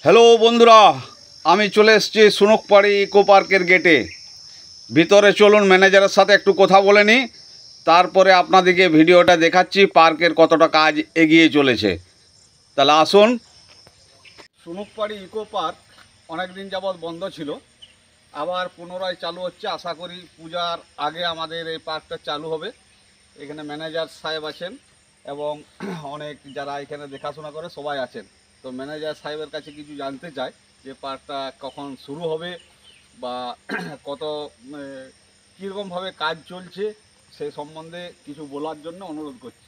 Hello বন্ধুরা, আমি চলে এসেছি সুনুকপাড়ি ইকো পার্কের গেটে। ভিতরে চলুন, ম্যানেজারের সাথে একটু কথা বলে নিই, তারপরে আপনাদেরকে ভিডিওটা দেখাচ্ছি পার্কের কতটা কাজ এগিয়ে চলেছে। তাহলে আসুন। সুনুকপাড়ি ইকো পার্ক অনেক দিন যাবৎ বন্ধ ছিল, আবার পুনরায় চালু হচ্ছে। আশা করি পূজার আগে আমাদের এই পার্কটা চালু হবে। এখানে ম্যানেজার সাহেব আছেন এবং অনেক যারা এখানে দেখাশোনা করে সবাই আছেন। তো ম্যানেজার সাহেবের কাছে কিছু জানতে চাই যে পার্কটা কখন শুরু হবে বা কত কীরকমভাবে কাজ চলছে সেই সম্বন্ধে কিছু বলার জন্য অনুরোধ করছি।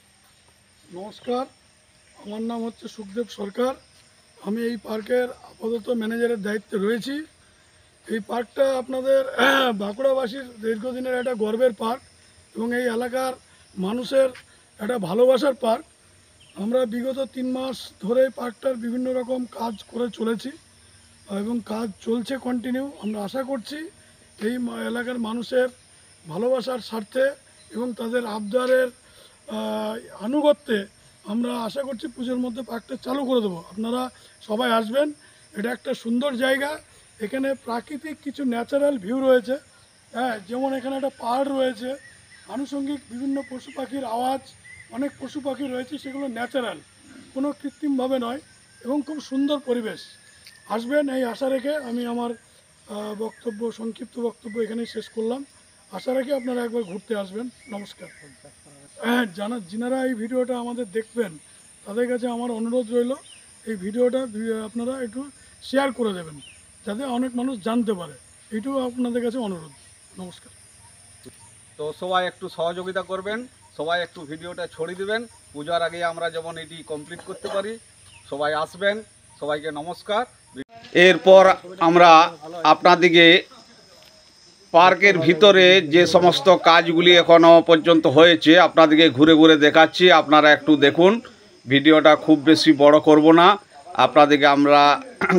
নমস্কার, আমার নাম হচ্ছে সুখদেব সরকার। আমি এই পার্কের আপাতত ম্যানেজারের দায়িত্বে রয়েছি। এই পার্কটা আপনাদের বাঁকুড়াবাসীর দীর্ঘদিনের একটা গর্বের পার্ক এবং এই এলাকার মানুষের একটা ভালোবাসার পার্ক। আমরা বিগত 3 মাস ধরে পার্কটার বিভিন্ন রকম কাজ করে চলেছি এবং কাজ চলছে কন্টিনিউ। আমরা আশা করছি এই এলাকার মানুষের ভালোবাসার স্বার্থে এবং তাদের আবদারের আনুগত্যে আমরা আশা করছি পুজোর মধ্যে পার্কটা চালু করে দেবো। আপনারা সবাই আসবেন। এটা একটা সুন্দর জায়গা। এখানে প্রাকৃতিক কিছু ন্যাচারাল ভিউ রয়েছে, যেমন এখানে একটা পাহাড় রয়েছে, আনুষঙ্গিক বিভিন্ন পশু পাখির আওয়াজ, অনেক পশু পাখি রয়েছে, সেগুলো ন্যাচারাল, কোনো কৃত্রিমভাবে নয় এবং খুব সুন্দর পরিবেশ। আসবেন এই আশা রেখে আমি আমার সংক্ষিপ্ত বক্তব্য এখানেই শেষ করলাম। আশা রাখি আপনারা একবার ঘুরতে আসবেন। নমস্কার। যিনারা এই ভিডিওটা আমাদের দেখবেন তাদের কাছে আমার অনুরোধ রইল, এই ভিডিওটা আপনারা একটু শেয়ার করে দেবেন যাতে অনেক মানুষ জানতে পারে। এইটুকু আপনাদের কাছে অনুরোধ। নমস্কার। তো সবাই একটু সহযোগিতা করবেন, সবাই একটু ভিডিওটা ছড়িয়ে দেবেন। পূজার আগে আমরা যেমন এটি কমপ্লিট করতে পারি। সবাই আসবেন, সবাইকে নমস্কার। এরপর আমরা আপনাদেরকে পার্কের ভিতরে যে সমস্ত কাজগুলি এখনও পর্যন্ত হয়েছে আপনাদেরকে ঘুরে ঘুরে দেখাচ্ছি। আপনারা একটু দেখুন, ভিডিওটা খুব বেশি বড় করব না, আপনাদেরকে আমরা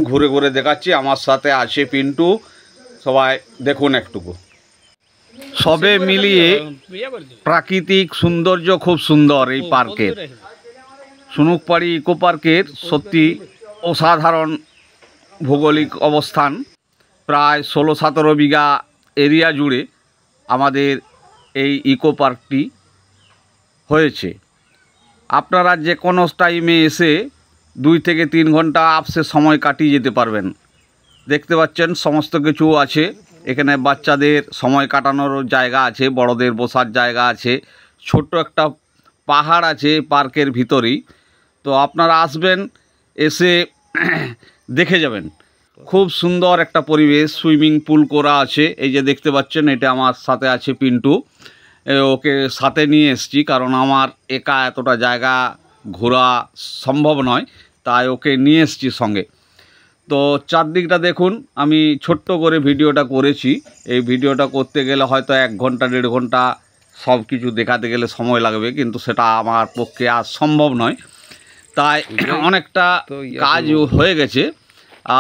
ঘুরে ঘুরে দেখাচ্ছি। আমার সাথে আছে পিন্টু, সবাই দেখুন একটুকু। সবে মিলিয়ে প্রাকৃতিক সৌন্দর্য খুব সুন্দর এই পার্কের। সুনুকপাড়ি ইকো পার্কের সত্যি অসাধারণ ভৌগোলিক অবস্থান। প্রায় 16-17 বিঘা এরিয়া জুড়ে আমাদের এই ইকো পার্কটি হয়েছে। আপনারা যে কোনো টাইমে এসে 2 থেকে 3 ঘন্টা আপসে সময় কাটিয়ে যেতে পারবেন। দেখতে পাচ্ছেন সমস্ত কিছু আছে এখানে। বাচ্চাদের সময় কাটানোর জায়গা আছে, বড়দের বসার জায়গা আছে, ছোট্ট একটা পাহাড় আছে পার্কের ভিতরেই। তো আপনারা আসবেন, এসে দেখে যাবেন। খুব সুন্দর একটা পরিবেশ, সুইমিং পুল করা আছে। এই যে দেখতে পাচ্ছেন, এটা আমার সাথে আছে পিন্টু। ওকে সাথে নিয়ে এসেছি কারণ আমার একা এতটা জায়গা ঘোরা সম্ভব নয়, তাই ওকে নিয়ে এসেছি সঙ্গে। তো চারদিকটা দেখুন। আমি ছোট্ট করে ভিডিওটা করেছি। এই ভিডিওটা করতে গেলে হয়তো 1 ঘন্টা 1.5 ঘন্টা সব কিছু দেখাতে গেলে সময় লাগবে, কিন্তু সেটা আমার পক্ষে আজ সম্ভব নয়। তাই অনেকটা কাজ হয়ে গেছে।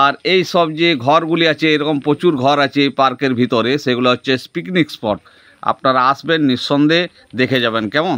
আর এই সব যে ঘরগুলি আছে, এরকম প্রচুর ঘর আছে এই পার্কের ভিতরে, সেগুলো হচ্ছে পিকনিক স্পট। আপনারা আসবেন, নিঃসন্দেহে দেখে যাবেন। কেমন?